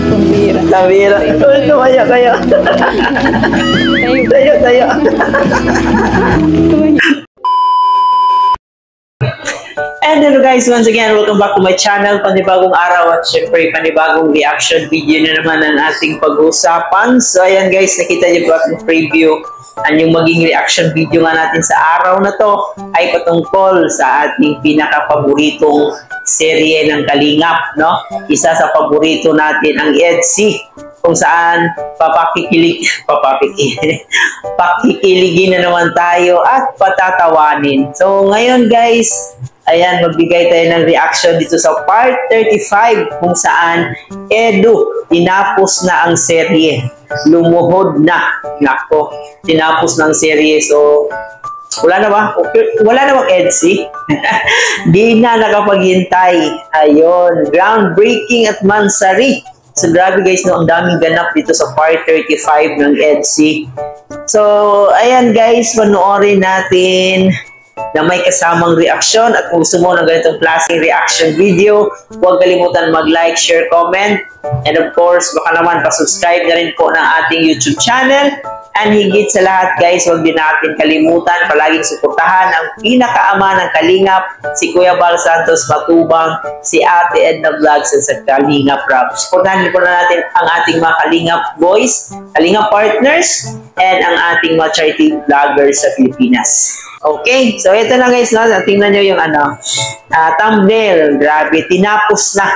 Pambira. Tabira. Tumaya kayo. Tayo. And hello guys, once again, welcome back to my channel. Panibagong araw at syempre panibagong reaction video na naman ang ating pag-uusapan. So ayan guys, nakita niyo ba ang preview? Yung maging reaction video nga natin sa araw na to ay patungkol sa ating pinaka-paboritong serye ng Kalingap, no? Isa sa paborito natin ang EDSI, kung saan pakikiligin na naman tayo at patatawanin. So ngayon guys, ayan, magbigay tayo ng reaction dito sa part 35 kung saan Edu, tinapos na ang serye. Lumuhod na. Nako, tinapos na ang serye. So, wala na ba? Wala na bang EDSI? Di na nakapaghintay. Ayun, groundbreaking at Mansari. So, grabe guys, no, ang daming ganap dito sa part 35 ng EDSI. So, ayan guys, panoorin natin na may kasamang reaction. At kung gusto mo ng ganitong klaseng reaction video, huwag kalimutan mag-like, share, comment. And of course, baka naman pa-subscribe na rin po ng ating YouTube channel. And higit sa lahat guys, huwag din natin kalimutan palaging suportahan ang pinakaama ng Kalingap, si Kuya Bal Santos Matubang, si Ate Edna Vlogs at sa Kalingap Rap. Suportahan din po na natin ang ating mga Kalingap boys, Kalingap partners, and ang ating mga charity vloggers sa Pilipinas. Okay, so ito na guys, no? Tingnan nyo yung thumbnail. Grabe, tinapos na.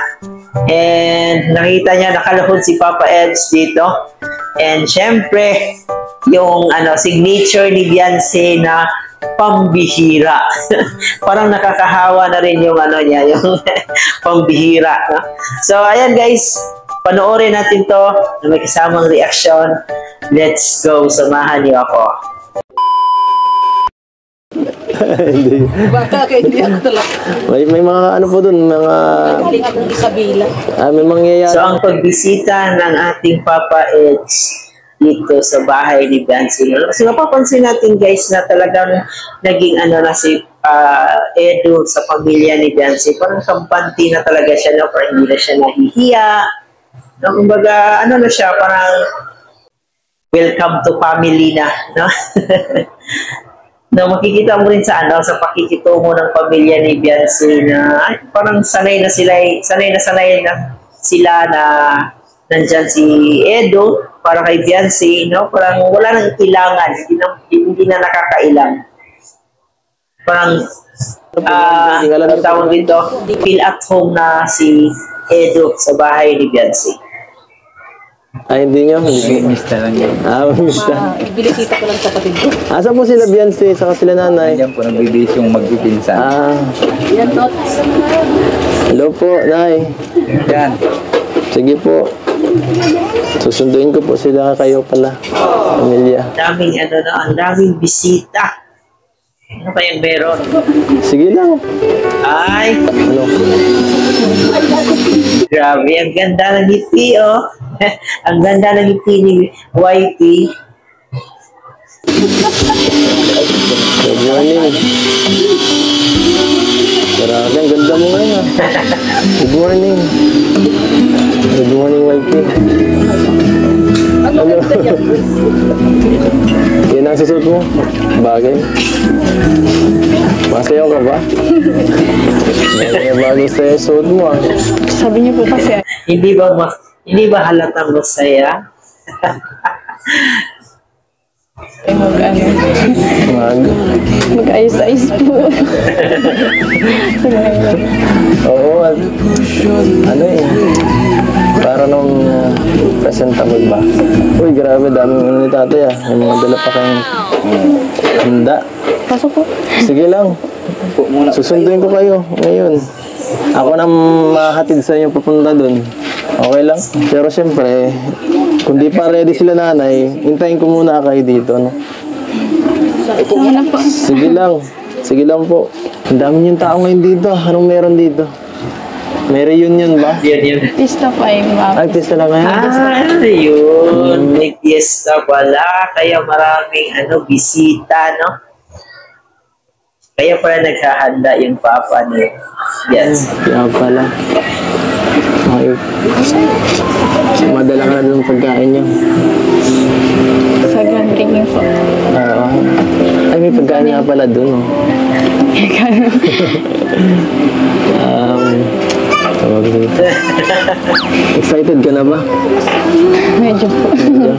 And nakita niya, nakaluhod si Papa Eds dito. And syempre, yung signature ni Beyonce na pambihira. Parang nakakahawa na rin yung niya, yung pambihira. No? So ayan guys, panoorin natin to na may kasamang reaction. Let's go, samahan niyo ako. Hindi. Baka kaya hindi ako talaga. May mga po dun, mga... Kaling akong Isabela. May mangyayari. So, ang pagbisita ng ating Papa Eds dito sa bahay ni Beyonce. Kasi napapansin natin guys na talagang naging na si Edu sa pamilya ni Beyonce. Parang kampanti na talaga siya, no? Parang hindi na siya nahihiya. No? Kumbaga, na siya, parang welcome to family na, no? Na makikita mo rin sa sa pakikitungo ng pamilya ni Beyonce na parang sanay na sila na nandyan si Edu para kay Beyonce, no? Parang wala nang kailangan, hindi na nakakailang. Parang tawag dito, feel at home na si Edu sa bahay ni Beyonce. Hindi nyo? Miss lang yun. Miss na. Binisita ko lang sa kapatid ko. Asan po sila Beyonce, saka sila nanay? Diyan po, nagbibis yung magpipinsan. Yan, Tot. Hello po, nay. Yan. Sige po. Susunduin ko po sila kayo pala. Pamilya. Daming ang daming bisita. Ano pa yung meron? Sige lang. Ay! Ano? Grabe, ang ganda ng ngiti, oh. Ang ganda ng ngiti ni Whitey. Good morning. Grabe, ang ganda mo ngayon. Good morning. Good morning, Whitey. Ano? Yan ang susunod mo? Bagay? Masayaw ka ba? May bagay sa susunod mo Sabi niyo po kasi. Hindi ba halatang masaya? Mag-ayos-ayos po. Oo, para nung presentable ba? Uy, grabe, daming ni tatay May mga dala pa kayong handa. Pasok po. Sige lang. Susunduin ko kayo ngayon. Ako nang mahatid sa inyo papunta dun. Okay lang? Pero siyempre, kung di pa ready sila nanay, hintayin ko muna kayo dito, no? Sige lang. Sige lang po. Ang dami yung tao ngayon dito. Anong meron dito? May reunion ba? Yun. Pista pa ma'am. Ay, pista lang ngayon? Yun. May fiesta pala. Kaya maraming bisita, no? Kaya pala naghahanda yung papa ni Biancy. Kaya pala. Okay. Madala ka na ng pagkain niyo. Sa Grand King po. Oo. Ay, may pagkain nga pala dun, oh. Tawag dito. Excited ka na ba? Medyo po. Medyo.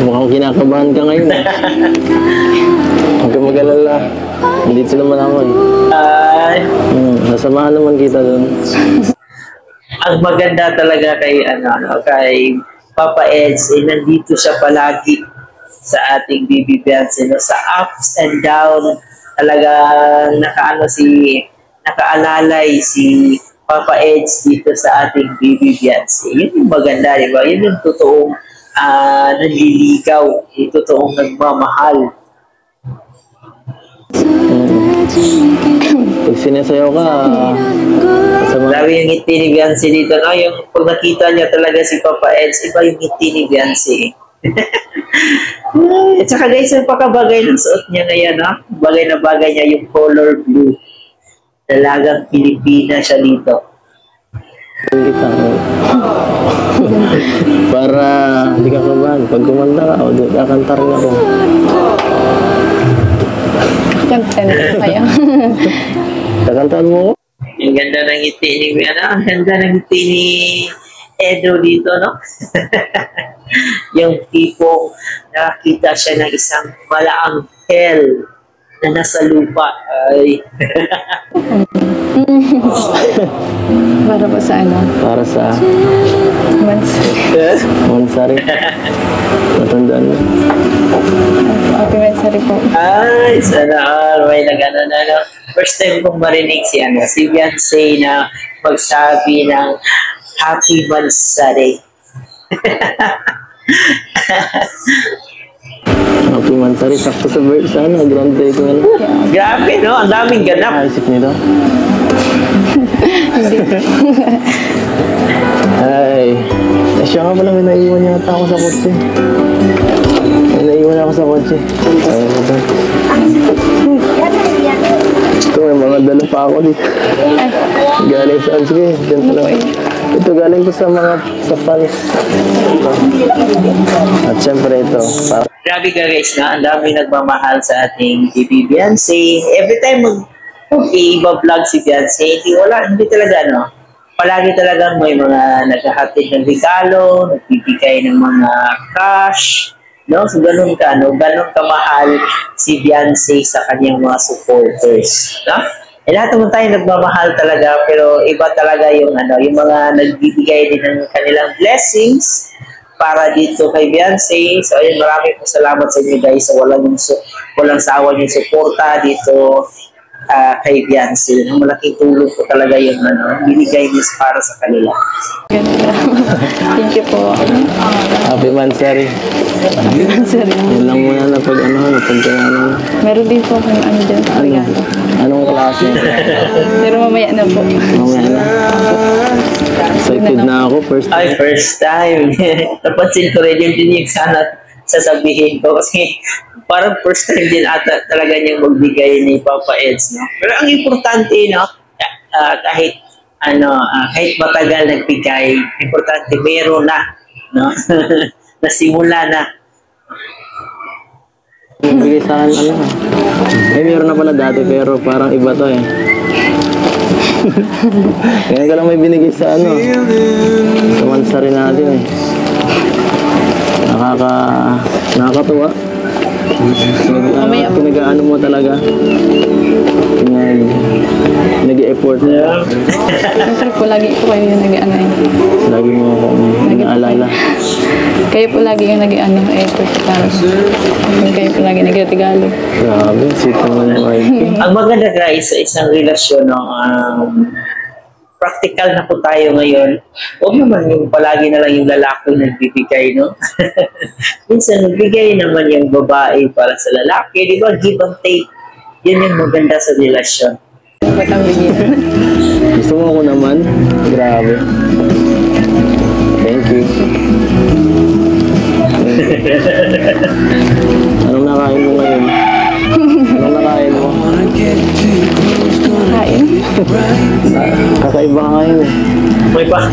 Mukhang kinakabahan ka ngayon. Huwag ka mag-alala. Dito naman ako eh. Ay, Nasamahan naman kita dun. ang maganda talaga kay kay Papa Eds, nandito siya palagi sa ating Bibi Biancy, no? Sa ups and down, talaga nakaalalay si Papa Eds dito sa ating Bibi Biancy. Yun yung maganda, di ba? Yun yung totoong nanliligaw, yung totoong nagmamahal. Pag sinasayaw ka, kasama. Grabe yung ngiti ni Biancy dito, no? Yung pag nakita niya talaga si Papa Eds, iba yung ngiti ni Biancy. At saka guys, yung pakabagay ng suot niya ngayon, no? Bagay na bagay niya yung color blue. Dalagang Pilipina siya dito. Kita ko. Para di ka kabahan. Pag kumanta ka, o kakantar na ako. Content kaya. Kakantaan mo ko? Ang ganda ng ngiti ni ang ganda ng ngiti ni Edo dito, no? Yung tipong nakakita siya ng isang malaang hell na nasa lupa. Ay. Para po sa ano? Para sa Mansari. Matandaan mo. Happy Mansari po. Ay, sana all. May nagano na, no? First time kong marinig si Biancy na magsabi ng Happy Mansari. Happy Mansari. Sakto sa Grand Day ko na. Grabe, no? Ang daming ganap. Isip nito. Ay. Siya nga pala, may naiwan yata ako sa kotse. May naiwan ako sa kotse. Ay, ito. Ito, may mga dala pa ako dito. Galing sa, sige, dyan pala. Ito, galing ko sa mga, sa Paris. At syempre ito, para Grabe ka guys, na ang dami nagmamahal sa ating Bibi Biancy. Every time mag-i-vlog si Biancy, hindi talaga, no? Palagi talagang may mga naghahatid ng regalo, nagbibigay ng mga cash, no? So, ganun ka, no? Ganun kamahal si Biancy sa kanyang mga supporters, no? Lahat naman tayo nagmamahal talaga, pero iba talaga yung, yung mga nagbibigay din ng kanilang blessings para dito kay Biancy. So, ayun, maraming po salamat sa inyo guys sa walang sawa yung suporta dito kay Biancy. Malaking tulong po talaga yung binigay niyo para sa kanila. Thank you po. Happy Mansari. Yun lang muna na pag Meron din po kung ano dyan. Regalo. Anong klase? Pero mamaya na po. Mamaya na. Excited na ako. First time. Napansin ko rin yung sana sasabihin ko kasi parang first time din ata talaga niyang magbigay ni Papa Eds, no? Pero ang importante, no, kahit matagal nagbigay, importante meron na, no? Nasimula na. Bigay sa akin, meron na pala dati pero parang iba to eh. Ngayon ka lang may binigay sa sa Mansari natin eh. Nakakatuwa. Pinag-ano mo talaga. Nag-e-effort. Siyempre po, lagi po kayo yung nag-ano eh. Lagi mo ako naalala. Kayo po lagi yung nag-ano effort para kayo po lagi nag-regalo. Grabe, sweet naman yung wife. Ang maganda guys sa isang relasyon, no, practical na po tayo ngayon. Huwag naman yung palagi na lang yung lalaki nagbibigay, no? Minsan nagbigay naman yung babae para sa lalaki, di ba? Give and take. Yun yung maganda sa relasyon. Ba't ang bigyan? Gusto mo ako naman? Grabe. Thank you. Anong nakain mo ngayon? Anong nakain mo? Kakaiba ka ngayon eh. May pa.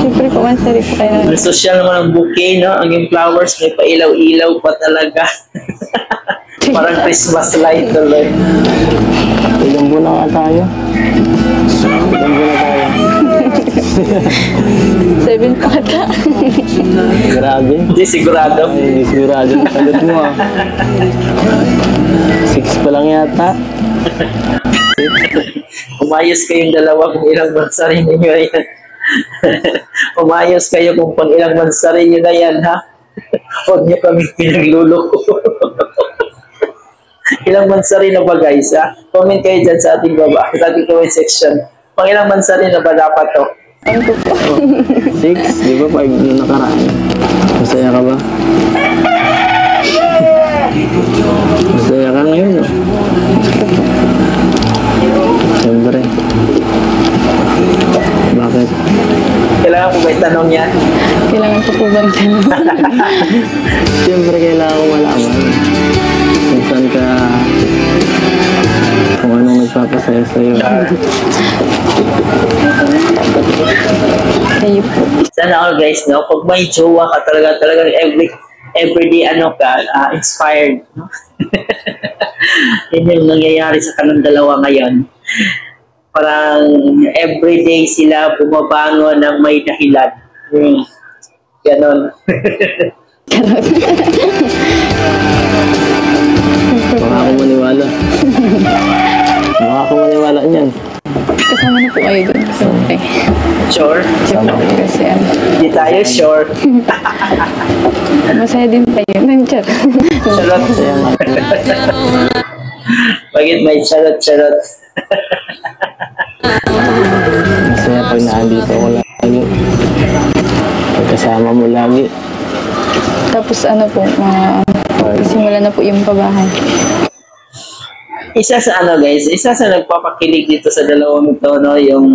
Siyempre po, mansari po kayo. Ang social naman ang bouquet, no? Ang yung flowers, may pailaw-ilaw pa talaga. Parang Christmas light tuloy. Ilang buwan na nga tayo. Ilang buwan na tayo. 7 pa ata. Grabe. Hindi sigurado. Ay, sigurado. Sagot mo ah. 6 pa lang yata. Umayos kayong dalawa kung ilang mansari ninyo yan. Umayos kayo kung pang ilang mansari nyo na yan, ha? Huwag nyo kami pinagluloko. Ilang mansari na ba, guys, ha? Comment kayo dyan sa ating baba, sa ating comment section. Pang ilang mansari na ba dapat to? Ano po po? 6, di ba? 5 na nakaraan. Masaya ka ba? Masaya ka ngayon, no? Siyempre. Bakit? Kailangan ko ba itanong yan? Kailangan ko po bang tanong? Siyempre kailangan ko malaman kung saan ka, kung anong nagpapasaya sa'yo. Kayo po. Sana all, guys, no? Pag may jowa ka talagang everyday ano ka, inspired, no? Yun yung nangyayari sa kanang dalawa ngayon. Parang everyday sila bumabangon ng may dahilan. Ganon. Baka ako maniwala. Baka ako maniwala niyan. Kasama na po kayo dun. So, okay. Sure? Siyempre po kasi ano. Hindi tayo sure. Masaya din tayo. Nandiyan. Charot. Kaya nga. Bakit may charot-charot? Masaya pag naandito ako lagi. Pagkasama mo lagi. Tapos ano po, simula na po yung pabahay. Isa sa ano, guys, isa sa nagpapakilig dito sa dalawang ito, no, yung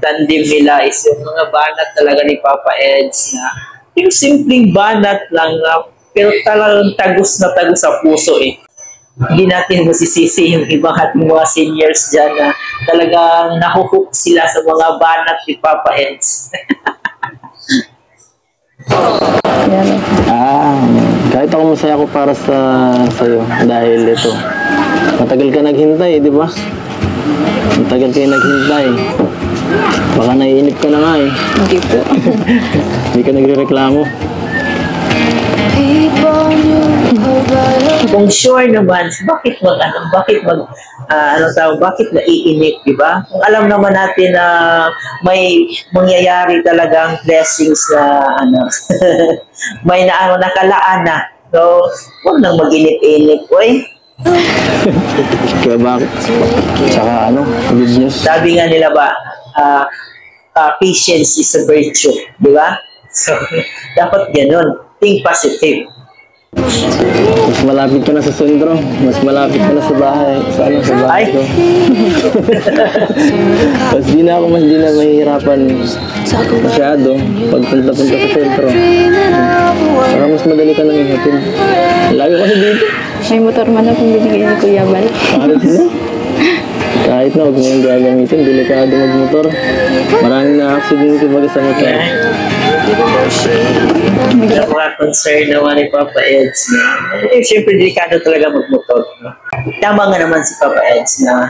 tandem nila is yung mga banat talaga ni Papa Eds na yung simpleng banat lang na pero talagang tagos na tagos sa puso eh. Hindi natin masisisi yung ibang ating mga seniors dyan na talagang nahuhook sila sa mga banat ni Papa Eds. Yan. Kahit ako masaya ako para sa'yo dahil ito. Matagal ka naghintay, di ba? Matagal kayo naghintay. Baka naiinip ka na nga eh. Hindi po. Hindi ka nagre-reklamo. Kung sure naman, bakit naiinip, di ba? Kung alam naman natin na may mangyayari talagang blessings na may nakalaan na. So, huwag nang mag-inip-inip, oy. Kaya bakit? Tsaka good news. Sabi nga nila ba, patience is a virtue, di ba? So, dapat ganun. Think positive. Mas malapit ka na sa sentro. Mas malapit ka na sa bahay. Sa bahay ko. Mas di na mahihirapan masyado pag punta-punta sa sentro. Saka mas madali ka nang ihatid. Lagi kasi dito. May motor man na kung binigay ni Kuya Bal. Kahit na huwag mo yung gagamitin, delikado magmotor. Maraming na-accident kumbaga sa motor. Napaka-concern naman ni Papa Eds na siyempre delikado talaga magmotor. No? Tama nga naman si Papa Eds na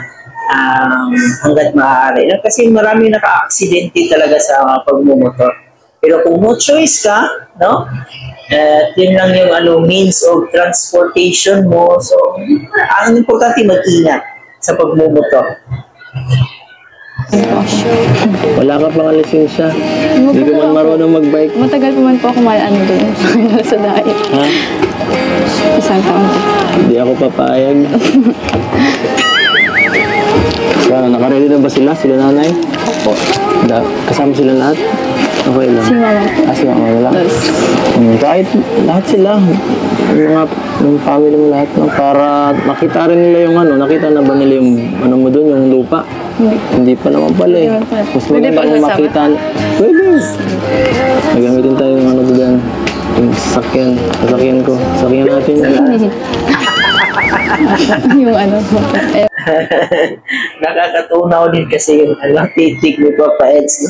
hanggat maaari. Kasi maraming naka-aksidente talaga sa pagmumotor. Pero kung no choice ka, no? Yun lang yung means of transportation mo. So, ang importante mag-ingat sa pagmumotor. Wala ka pang lisensya. Hindi ka man marunong mag-bike. Matagal pa man po ako doon sa diet. Ha? Isang taon po. Hindi ako papayag. Sana, nakaready na ba sila? Sila nanay? Opo. Kasama sila lahat? Okay lang. Si Mama. Si Mama na lang? Yes. Kahit lahat sila. Yung family mo lahat. No? Para makita rin nila yung nakita na ba nila yung mo doon, yung lupa? Hindi pa naman pala eh. Mas maganda kung makita. Pwede. Nagamitin tayo yung doon. Yung sasakyan ko. Sasakyan natin. Yung Nakakatunaw din kasi yung titig ni Papa Eds, no?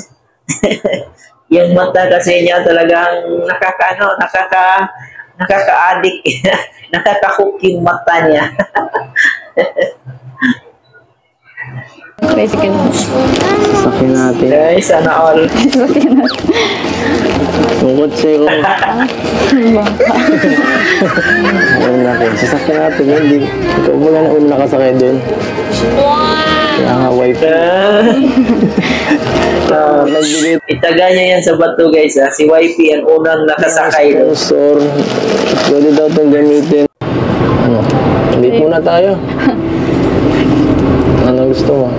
Yung mata kasi niya talagang nakaka-addict. Nakaka-hook yung mata niya. Tricycle. Sakin natin. Guys, sana all. Yung kotse ko. Ayun natin. Sasakyan natin. Hindi. Ikaw ba na una nakasakay doon? Kaya nga wife. Nagbigay Itaga niya yan sa bato, guys. Ha? Si YP ang unang nakasakay doon. sponsor. Pwede daw itong gamitin. Ano? Date muna tayo. Ano gusto mo?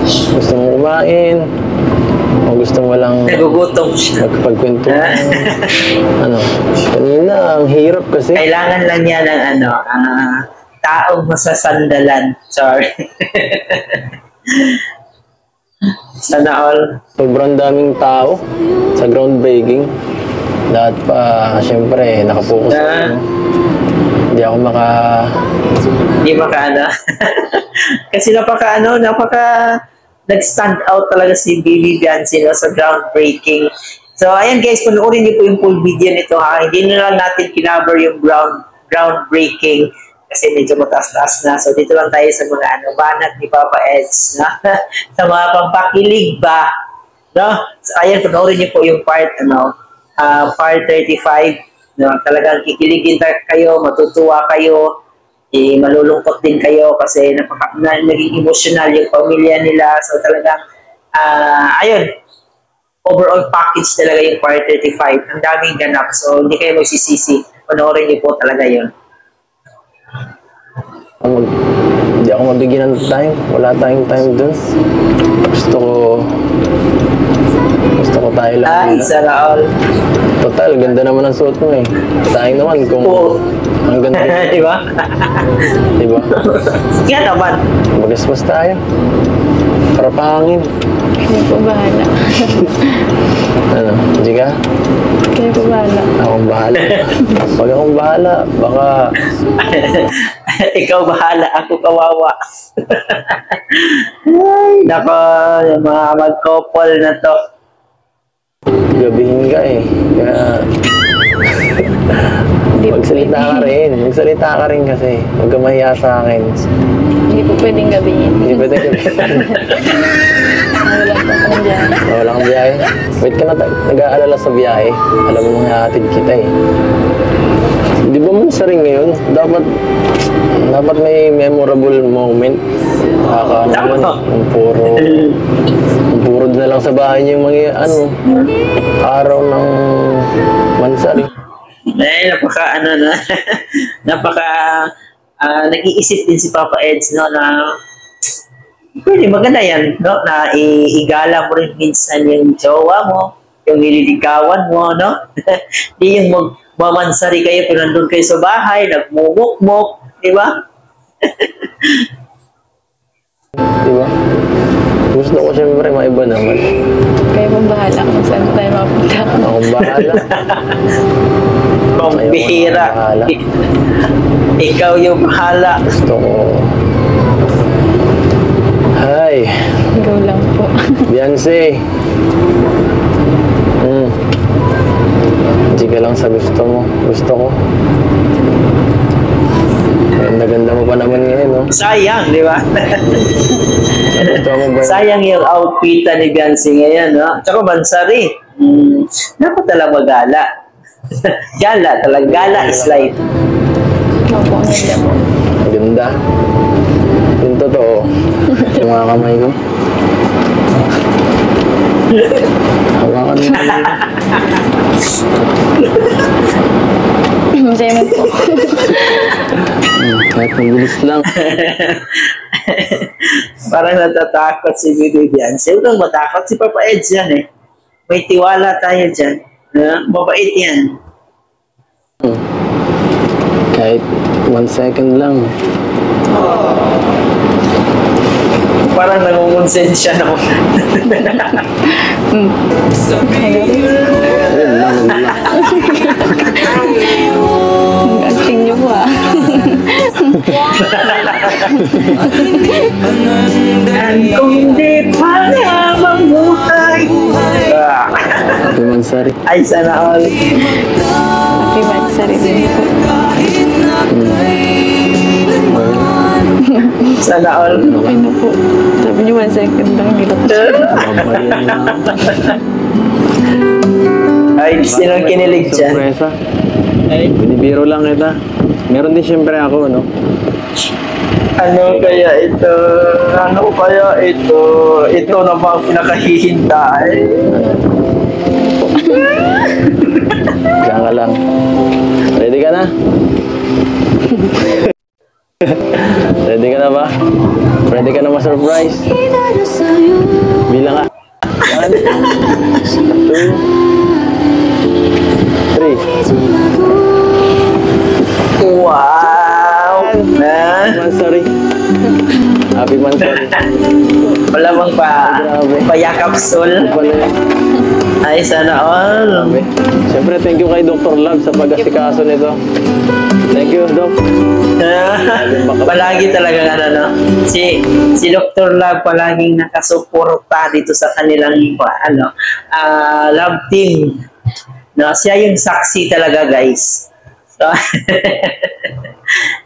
Gusto mo kumain? O gusto mo lang Nagugutom siya. magpagkwento? Ano? Kanina, ang hirap kasi. Kailangan lang niya ng taong masasandalan. Sorry. Sana all. Sobrang daming tao sa groundbreaking. Lahat pa, syempre, nakapokus Ah. ako. Hindi ako Hindi makaano. Kasi napaka nag-stand out talaga si Bibi Bianci, no, sa groundbreaking. So, ayan guys, panoorin niyo po yung full video nito, ha. Hindi na lang natin kinaber yung groundbreaking kasi medyo mataas-taas na. So, dito lang tayo sa mga banat ni Papa Eds, no? Sa mga pampakilig ba, no? So, ayan, panoorin niyo po yung part 35, no? Talagang kikiligin kayo, matutuwa kayo, malulungkot din kayo kasi naging emotional yung pamilya nila. So talagang, ayun, overall package talaga yung part 35. Ang daming ganap. So hindi kayo magsisisi. Panoorin niyo po talaga yun. Hindi ako mabigyan ng time. Wala tayong time dun. Gusto ko tayo lang. Ay, sana all. Total, ganda naman ang suot mo eh. Sayang naman kung Oo. ang ganda. Di ba? Diba? Yan naman. Magasmas tayo. Para pangin. Kayo po bahala. Ano, hindi ka? Kayo po bahala. Akong bahala. Pag akong bahala, baka Ikaw bahala, ako kawawa. Ay, nako, yung mga mag-couple na to. gabihin ka eh. Kaya Hindi po magsalita ka pwedeng. rin. Magsalita ka rin kasi. Huwag ka mahiya sa akin. Hindi po pwedeng gabihin. Hindi ba tayo gabihin? Wala po akong dyan. Wala kang biyahe. Wait ka na, nag-aalala sa biyahe. Alam mo nang hahatid kita eh. Di ba man sa ring ngayon, dapat may memorable moment. Nakaka naman, ang puro na lang sa bahay niyo yung mga araw ng mansari. Nag-iisip din si Papa Eds, no, na pwede maganda yan, no, na igala mo rin minsan yung jowa mo, yung nililigawan mo, no. Di yung mamansari kayo kung nandun kayo sa bahay, nagmumukmok, di ba? Diba? Gusto ko siyempre maiba naman. Kayo pong bahala kung saan tayo mapunta. Akong bahala. Kung Ayaw ko bihira. na bahala. Ikaw yung bahala. Gusto ko... Hi! Ikaw lang po. Beyonce! Hindi ka lang sa gusto mo. Gusto ko. Ganda-ganda mo pa naman ngayon, no? Sayang, di ba? Gusto mo ba? Sayang yung outfit ni Bianci ngayon, no? Tsaka mansari. Dapat talaga magala. Gala talaga. Gala is life. Opo, ang ganda po. Ganda. Yung totoo. Yung mga kamay ko. Hawakan mo. Masaya mo po. Kahit mabilis lang. Parang natatakot si Bibi Bianci. Huwag kang matakot si Papa Eds yan eh. May tiwala tayo dyan. Mabait yan. Kahit 1 second lang. Parang nangungonsen siya, no? Ayun lang, Ang acting niyo po ah. Kung di pa na mabuhay. Happy Mansari. Ay, sana all. Happy Mansari din po. Sana all. Okay na po. Sabi niyo 1 second lang. Gilap Ay, sinong kinilig dyan? Sorpresa. Binibiro lang kita. Meron din siyempre ako, no? Ano kaya ito? Ano kaya ito? Ito na ba ang pinakahihintay? Diyan ka lang. Ready ka na? Ready ka na ba? Ready ka na ma-surprise? Bilang ka. 1, 2, 3. Wow! Na? Mansari. Happy Mansari. Wala bang Grabe. payakap sol? Pala yan. Ay, sana all. Grabe. Siyempre, thank you kay Dr. Love sa pag-asikaso nito. Thank you, Doc. Palagi talaga no? Si Dr. Love palaging nakasuporta dito sa kanilang love team. No, siya yung saksi talaga, guys. So,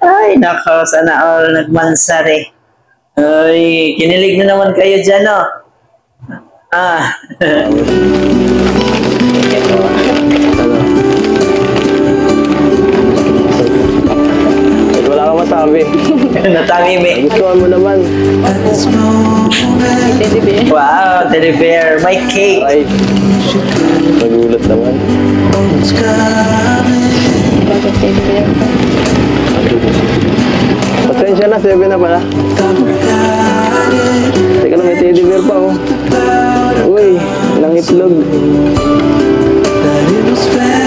ay, nako, sana all nagmansari. Ay, kinilig na naman kayo dyan, no? Ah. Ano? Wala ka masabi. Natamimi. Gustuhan mo naman. Teddy bear. Wow, teddy bear. My cake. Ay. Nagulat naman. Bakit teddy bear? Pasensya na, 7 na pala. Teka lang, may teddy bear pa, oh. Uy, nangitlog.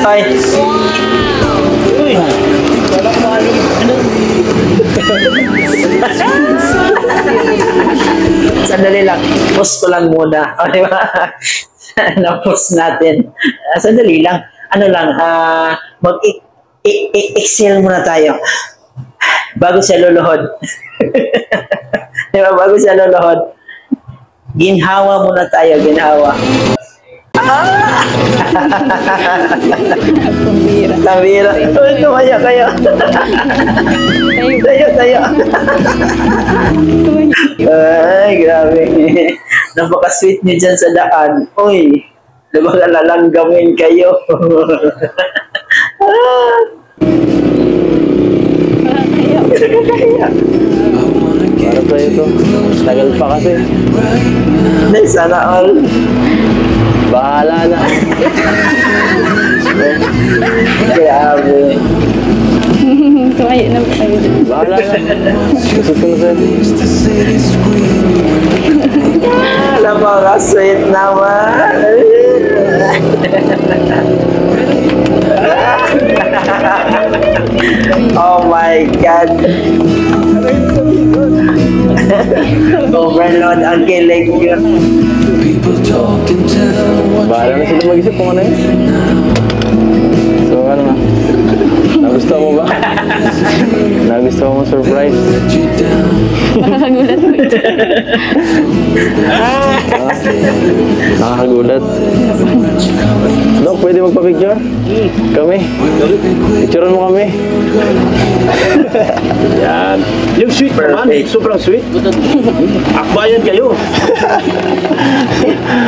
Ay. Sandali lang. Post ko lang muna. O, di ba? Na-post natin. Sandali lang. Ano lang, mag-exhale muna tayo. Bago siya luluhod. Di ba? Bago siya luluhod. Ginhawa muna tayo, ginhawa. Kumbira. Tabira. Uy, tumaya kayo. Tayo. Ay, grabe. Napaka-sweet niyo dyan sa daan. Uy, diba lalanggamin kayo? Para sa'yo ito. Tagal pa kasi. Hindi, sana all. Bahala na. Grabe. Tumayo na po kayo dyan. Bahala na. Susunod. Napaka-sweet naman. Oh my God. Overload ang kilig yun. Bahala na sila mag-isip kung ano yun. So ano nga? Nagustuhan mo ba? Nagustuhan mo surprise? Nakakagulat po ito. Nakakagulat. Dok, pwede magpa-picture? Kami? Picturean mo kami? Yan. Yung sweet naman, sobrang sweet. Akbayan kayo.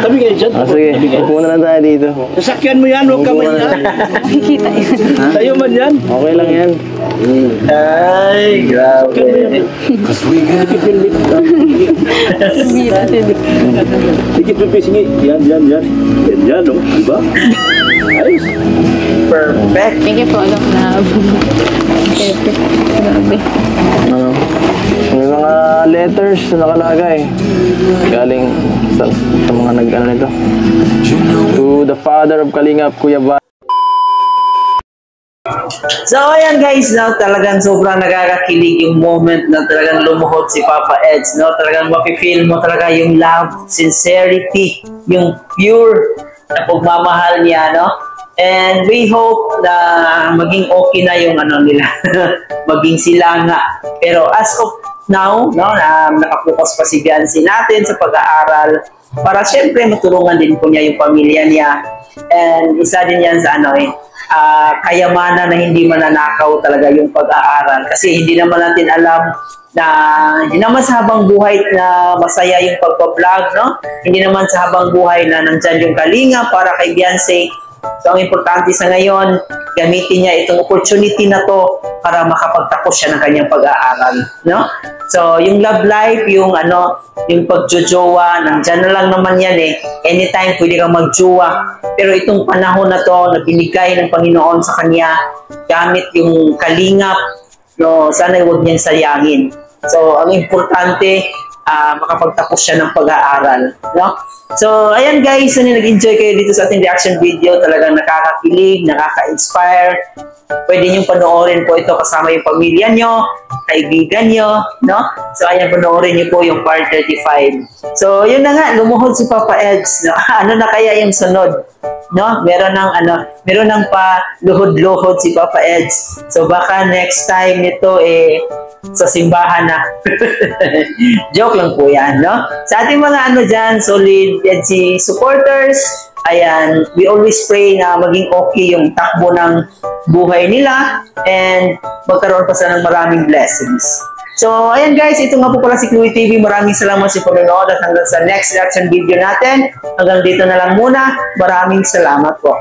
Tabi kayo dyan. Sige, upo na lang tayo dito. Sasakyan mo yan, huwag ka man yan. Nakikita yun. Tayo man yan. Okay lang yan. Ay, grabe. Kumbira teddy. Sikit mo pisngi. Yan. Yan, no? Diba? Ayos. Perfect. Thank you po, Doc Love. Perfect. Grabe. Ano? May mga letters na nakalagay. Galing sa mga nag-ano nito. To the father of Kalingap, Kuya Ba. So, ayan guys, no, talagang sobrang nakakakilig yung moment na talagang lumuhod si Papa Eds, no? Talagang mapifeel mo talaga yung love, sincerity, yung pure na pagmamahal niya, no? And we hope na maging okay na yung ano nila, maging sila nga. Pero as of now, no, na nakapokus pa si Biancy natin sa pag-aaral para syempre matulungan din po niya yung pamilya niya. And isa din yan sa kayamanan na hindi mananakaw talaga yung pag-aaral. Kasi hindi naman natin alam na hindi naman sa habang buhay na masaya yung pagpa-vlog, no? Hindi naman sa habang buhay na nandyan yung kalinga para kay Biancy. So, ang importante sa ngayon, gamitin niya itong opportunity na to para makapagtapos siya ng kanyang pag-aaral, no? So, yung love life, yung yung pagjojowa, nandyan na lang naman yan eh. Anytime pwede kang magjowa. Pero itong panahon na to, na binigay ng Panginoon sa kanya, gamit yung kalingap, no, sana huwag niyang sayangin. So, ang importante, makapagtapos siya ng pag-aaral, no? So, ayan guys, nag-enjoy kayo dito sa ating reaction video. Talagang nakakakilig, nakaka-inspire. Pwede niyong panoorin po ito kasama yung pamilya nyo, kaibigan nyo, no? So, ayan, panoorin niyo po yung part 35. So, yun na nga, lumuhod si Papa Eds, no? Ano na kaya yung sunod? No? Meron ng pa luhod-luhod si Papa Eds. So, baka next time nito sa simbahan na. Joke lang po yan, no? Sa ating mga dyan, solid Edsy supporters, ayan, we always pray na maging okay yung takbo ng buhay nila and magkaroon pa sila ng maraming blessings. So, ayan guys, ito nga po pala si Chloe TV. Maraming salamat sa panonood at hanggang sa next reaction video natin. Hanggang dito na lang muna. Maraming salamat po.